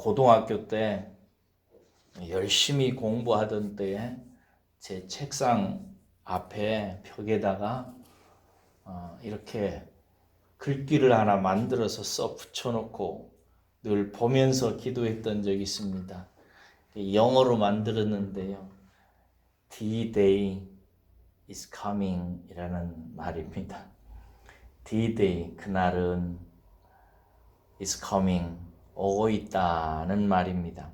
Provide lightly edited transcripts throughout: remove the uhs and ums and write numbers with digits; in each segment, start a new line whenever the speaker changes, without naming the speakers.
고등학교 때 열심히 공부하던 때에 제 책상 앞에 벽에다가 이렇게 글귀를 하나 만들어서 써 붙여놓고 늘 보면서 기도했던 적이 있습니다. 영어로 만들었는데요. D-Day is coming 이라는 말입니다. D-Day, 그날은 is coming, 오고 있다는 말입니다.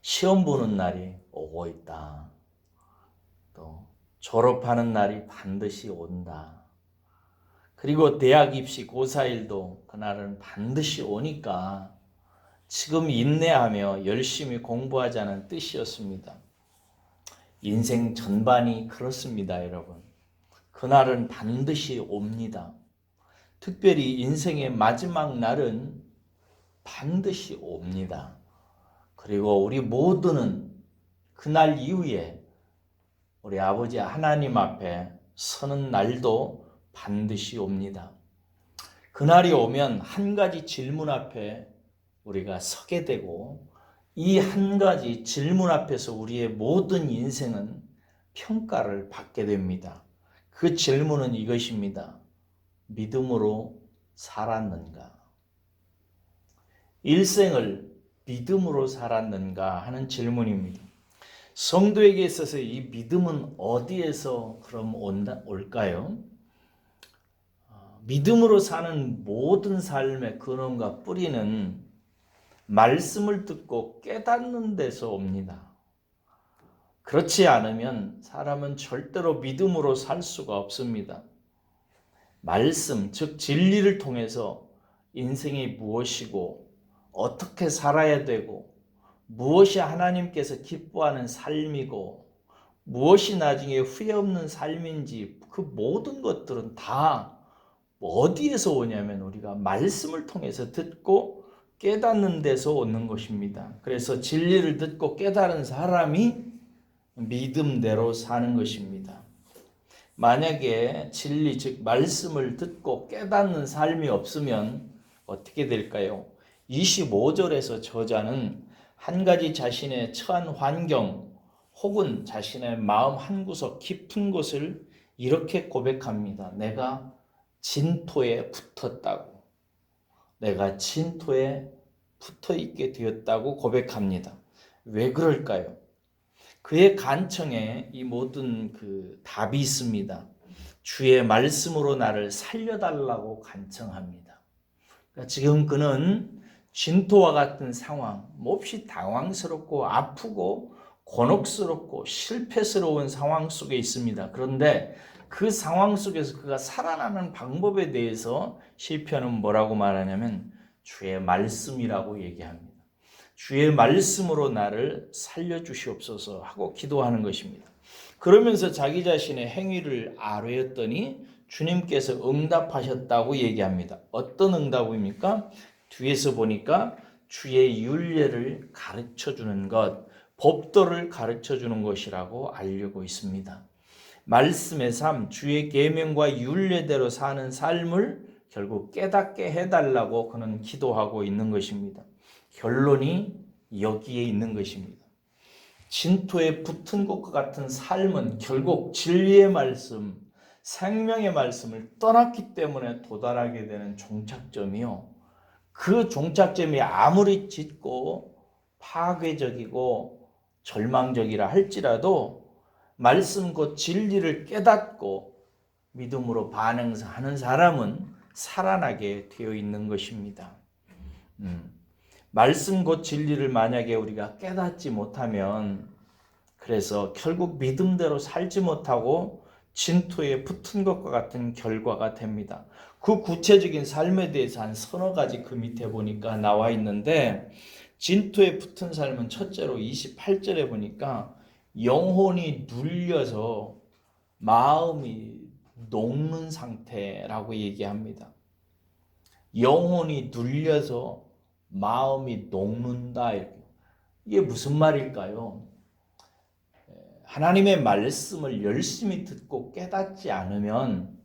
시험 보는 날이 오고 있다. 또 졸업하는 날이 반드시 온다. 그리고 대학 입시 고4일도 그날은 반드시 오니까 지금 인내하며 열심히 공부하자는 뜻이었습니다. 인생 전반이 그렇습니다, 여러분. 그날은 반드시 옵니다. 특별히 인생의 마지막 날은 반드시 옵니다. 그리고 우리 모두는 그날 이후에 우리 아버지 하나님 앞에 서는 날도 반드시 옵니다. 그날이 오면 한 가지 질문 앞에 우리가 서게 되고 이 한 가지 질문 앞에서 우리의 모든 인생은 평가를 받게 됩니다. 그 질문은 이것입니다. 믿음으로 살았는가? 일생을 믿음으로 살았는가 하는 질문입니다. 성도에게 있어서 이 믿음은 어디에서 그럼 올까요? 믿음으로 사는 모든 삶의 근원과 뿌리는 말씀을 듣고 깨닫는 데서 옵니다. 그렇지 않으면 사람은 절대로 믿음으로 살 수가 없습니다. 말씀, 즉 진리를 통해서 인생이 무엇이고 어떻게 살아야 되고 무엇이 하나님께서 기뻐하는 삶이고 무엇이 나중에 후회 없는 삶인지 그 모든 것들은 다 어디에서 오냐면 우리가 말씀을 통해서 듣고 깨닫는 데서 오는 것입니다. 그래서 진리를 듣고 깨달은 사람이 믿음대로 사는 것입니다. 만약에 진리, 즉 말씀을 듣고 깨닫는 삶이 없으면 어떻게 될까요? 25절에서 저자는 한 가지 자신의 처한 환경 혹은 자신의 마음 한구석 깊은 곳을 이렇게 고백합니다. 내가 진토에 붙었다고. 내가 진토에 붙어 있게 되었다고 고백합니다. 왜 그럴까요? 그의 간청에 이 모든 답이 있습니다. 주의 말씀으로 나를 살려달라고 간청합니다. 그러니까 지금 그는 진토와 같은 상황, 몹시 당황스럽고 아프고 곤혹스럽고 실패스러운 상황 속에 있습니다. 그런데 그 상황 속에서 그가 살아나는 방법에 대해서 시편은 뭐라고 말하냐면 주의 말씀이라고 얘기합니다. 주의 말씀으로 나를 살려주시옵소서 하고 기도하는 것입니다. 그러면서 자기 자신의 행위를 아뢰었더니 주님께서 응답하셨다고 얘기합니다. 어떤 응답입니까? 뒤에서 보니까 주의 율례를 가르쳐주는 것, 법도를 가르쳐주는 것이라고 알려고 있습니다. 말씀의 삶, 주의 계명과 율례대로 사는 삶을 결국 깨닫게 해달라고 그는 기도하고 있는 것입니다. 결론이 여기에 있는 것입니다. 진토에 붙은 것과 같은 삶은 결국 진리의 말씀, 생명의 말씀을 떠났기 때문에 도달하게 되는 종착점이요. 그 종착점이 아무리 짙고 파괴적이고 절망적이라 할지라도 말씀 곧 진리를 깨닫고 믿음으로 반응하는 사람은 살아나게 되어 있는 것입니다. 말씀 곧 진리를 만약에 우리가 깨닫지 못하면 그래서 결국 믿음대로 살지 못하고 진토에 붙은 것과 같은 결과가 됩니다. 그 구체적인 삶에 대해서 한 서너 가지 그 밑에 보니까 나와 있는데 진토에 붙은 삶은 첫째로 28절에 보니까 영혼이 눌려서 마음이 녹는 상태라고 얘기합니다. 영혼이 눌려서 마음이 녹는다. 이게 무슨 말일까요? 하나님의 말씀을 열심히 듣고 깨닫지 않으면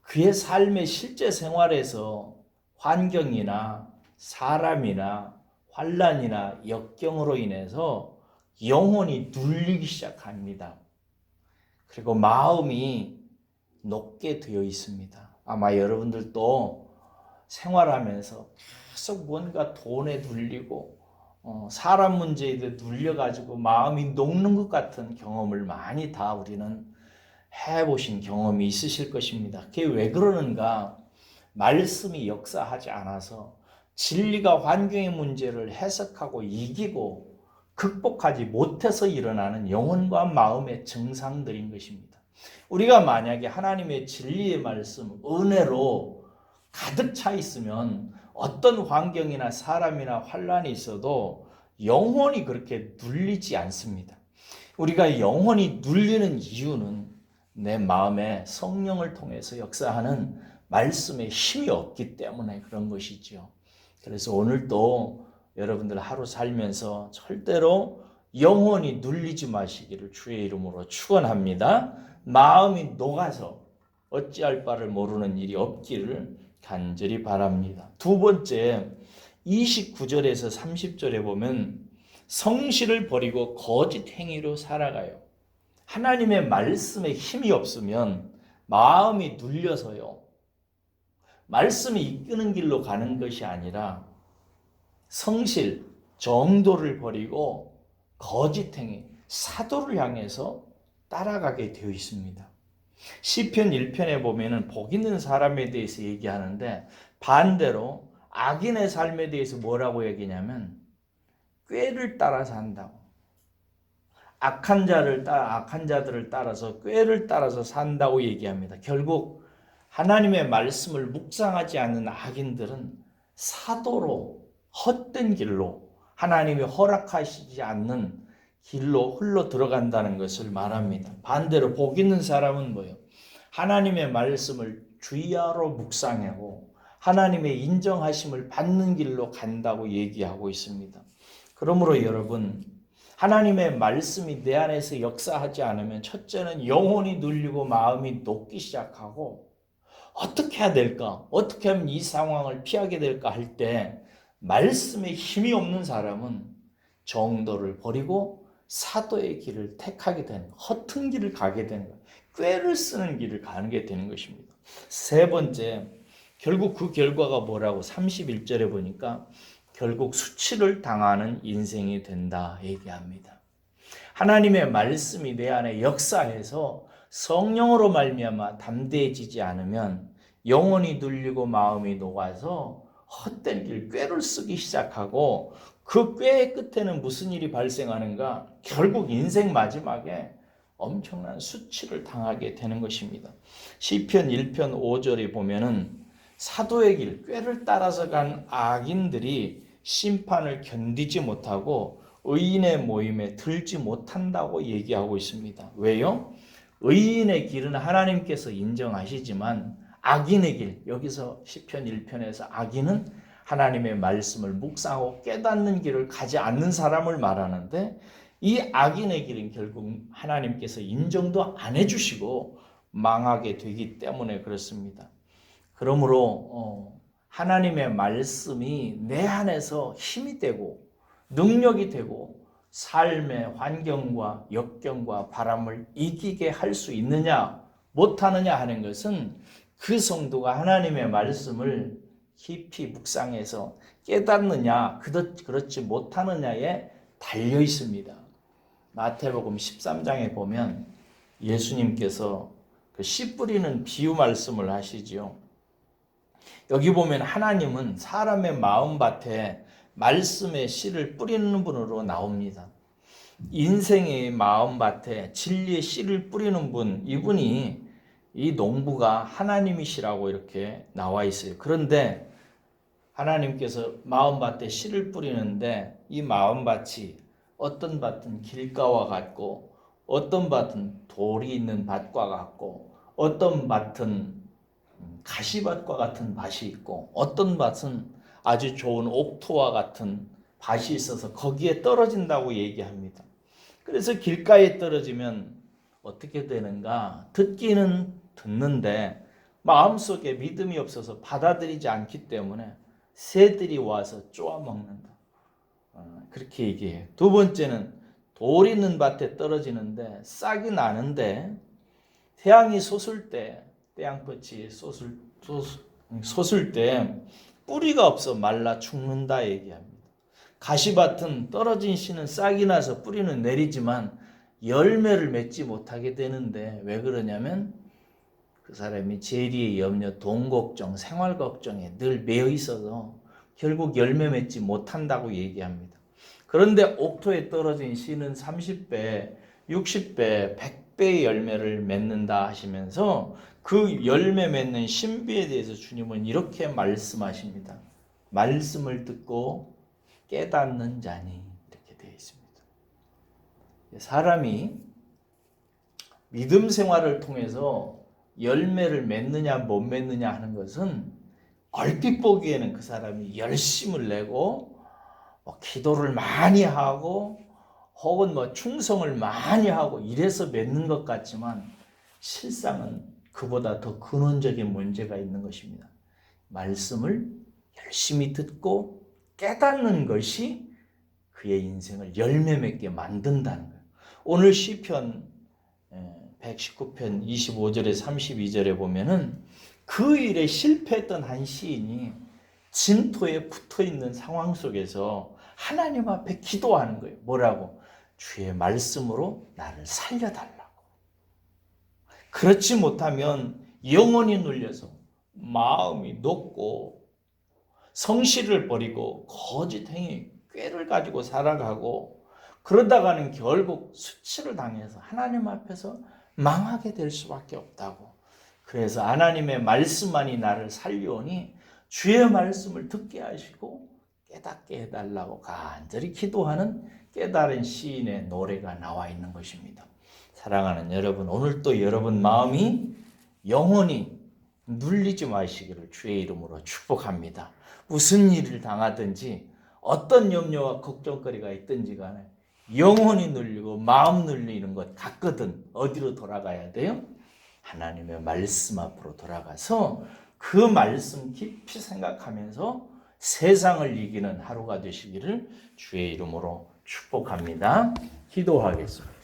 그의 삶의 실제 생활에서 환경이나 사람이나 환난이나 역경으로 인해서 영혼이 눌리기 시작합니다. 그리고 마음이 녹게 되어 있습니다. 아마 여러분들도 생활하면서 계속 뭔가 돈에 눌리고 사람 문제에 눌려가지고 마음이 녹는 것 같은 경험을 많이 다 우리는 해보신 경험이 있으실 것입니다. 그게 왜 그러는가? 말씀이 역사하지 않아서 진리가 환경의 문제를 해석하고 이기고 극복하지 못해서 일어나는 영혼과 마음의 증상들인 것입니다. 우리가 만약에 하나님의 진리의 말씀, 은혜로 가득 차 있으면 어떤 환경이나 사람이나 환란이 있어도 영혼이 그렇게 눌리지 않습니다. 우리가 영혼이 눌리는 이유는 내 마음에 성령을 통해서 역사하는 말씀에 힘이 없기 때문에 그런 것이죠. 그래서 오늘도 여러분들 하루 살면서 절대로 영혼이 눌리지 마시기를 주의 이름으로 축원합니다. 마음이 녹아서 어찌할 바를 모르는 일이 없기를 간절히 바랍니다. 두 번째, 29절에서 30절에 보면 성실을 버리고 거짓 행위로 살아가요. 하나님의 말씀에 힘이 없으면 마음이 눌려서요. 말씀이 이끄는 길로 가는 것이 아니라 성실, 정도를 버리고 거짓 행위, 사도를 향해서 따라가게 되어 있습니다. 시편 1편에 보면은 복 있는 사람에 대해서 얘기하는데 반대로 악인의 삶에 대해서 뭐라고 얘기냐면 꾀를 따라 산다고. 악한 자들을 따라서 꾀를 따라서 산다고 얘기합니다. 결국 하나님의 말씀을 묵상하지 않는 악인들은 사도로 헛된 길로 하나님이 허락하시지 않는 길로 흘러 들어간다는 것을 말합니다. 반대로 복 있는 사람은 뭐예요? 하나님의 말씀을 주야로 묵상하고 하나님의 인정하심을 받는 길로 간다고 얘기하고 있습니다. 그러므로 여러분, 하나님의 말씀이 내 안에서 역사하지 않으면 첫째는 영혼이 눌리고 마음이 녹기 시작하고 어떻게 해야 될까? 어떻게 하면 이 상황을 피하게 될까 할 때 말씀에 힘이 없는 사람은 정도를 버리고 사도의 길을 택하게 되는, 허튼 길을 가게 되는 거예요. 꾀를 쓰는 길을 가게 되는 것입니다. 세 번째, 결국 그 결과가 뭐라고 31절에 보니까 결국 수치를 당하는 인생이 된다 얘기합니다. 하나님의 말씀이 내 안에 역사해서 성령으로 말미암아 담대해지지 않으면 영혼이 눌리고 마음이 녹아서 헛된 길, 꾀를 쓰기 시작하고 그 꾀의 끝에는 무슨 일이 발생하는가? 결국 인생 마지막에 엄청난 수치를 당하게 되는 것입니다. 시편 1편 5절에 보면은 사도의 길, 꾀를 따라서 간 악인들이 심판을 견디지 못하고 의인의 모임에 들지 못한다고 얘기하고 있습니다. 왜요? 의인의 길은 하나님께서 인정하시지만 악인의 길, 여기서 시편 1편에서 악인은 하나님의 말씀을 묵상하고 깨닫는 길을 가지 않는 사람을 말하는데 이 악인의 길은 결국 하나님께서 인정도 안 해주시고 망하게 되기 때문에 그렇습니다. 그러므로 하나님의 말씀이 내 안에서 힘이 되고 능력이 되고 삶의 환경과 역경과 바람을 이기게 할 수 있느냐 못하느냐 하는 것은 그 성도가 하나님의 말씀을 깊이 묵상해서 깨닫느냐 그렇지 못하느냐에 달려 있습니다. 마태복음 13장에 보면 예수님께서 그 씨 뿌리는 비유 말씀을 하시죠. 여기 보면 하나님은 사람의 마음밭에 말씀의 씨를 뿌리는 분으로 나옵니다. 인생의 마음밭에 진리의 씨를 뿌리는 분, 이분이 이 농부가 하나님이시라고 이렇게 나와 있어요. 그런데 하나님께서 마음밭에 씨를 뿌리는데 이 마음밭이 어떤 밭은 길가와 같고 어떤 밭은 돌이 있는 밭과 같고 어떤 밭은 가시밭과 같은 밭이 있고 어떤 밭은 아주 좋은 옥토와 같은 밭이 있어서 거기에 떨어진다고 얘기합니다. 그래서 길가에 떨어지면 어떻게 되는가? 듣기는 듣는데 마음속에 믿음이 없어서 받아들이지 않기 때문에 새들이 와서 쪼아먹는다. 그렇게 얘기해요. 두 번째는 돌 있는 밭에 떨어지는데 싹이 나는데 태양이 솟을 때, 태양볕이 솟을 때 뿌리가 없어 말라 죽는다 얘기합니다. 가시밭은 떨어진 씨는 싹이 나서 뿌리는 내리지만 열매를 맺지 못하게 되는데 왜 그러냐면 그 사람이 재리의 염려, 돈 걱정, 생활 걱정에 늘 매여 있어서 결국 열매 맺지 못한다고 얘기합니다. 그런데 옥토에 떨어진 씨는 30배, 60배, 100배의 열매를 맺는다 하시면서 그 열매 맺는 신비에 대해서 주님은 이렇게 말씀하십니다. 말씀을 듣고 깨닫는 자니 이렇게 되어 있습니다. 사람이 믿음 생활을 통해서 열매를 맺느냐 못 맺느냐 하는 것은 얼핏 보기에는 그 사람이 열심을 내고 기도를 많이 하고 혹은 충성을 많이 하고 이래서 맺는 것 같지만 실상은 그보다 더 근원적인 문제가 있는 것입니다. 말씀을 열심히 듣고 깨닫는 것이 그의 인생을 열매 맺게 만든다는 거예요. 오늘 시편 119편 25절에 32절에 보면은 그 일에 실패했던 한 시인이 진토에 붙어있는 상황 속에서 하나님 앞에 기도하는 거예요. 뭐라고? 주의 말씀으로 나를 살려달라고. 그렇지 못하면 영혼이 눌려서 마음이 녹고 성실을 버리고 거짓 행위, 꾀를 가지고 살아가고 그러다가는 결국 수치를 당해서 하나님 앞에서 망하게 될 수밖에 없다고. 그래서 하나님의 말씀만이 나를 살려오니 주의 말씀을 듣게 하시고 깨닫게 해달라고 간절히 기도하는 깨달은 시인의 노래가 나와 있는 것입니다. 사랑하는 여러분, 오늘도 여러분 마음이 영원히 눌리지 마시기를 주의 이름으로 축복합니다. 무슨 일을 당하든지 어떤 염려와 걱정거리가 있든지 간에 영혼이 눌리고 마음 눌리는 것 같거든 어디로 돌아가야 돼요? 하나님의 말씀 앞으로 돌아가서 그 말씀 깊이 생각하면서 세상을 이기는 하루가 되시기를 주의 이름으로 축복합니다. 기도하겠습니다.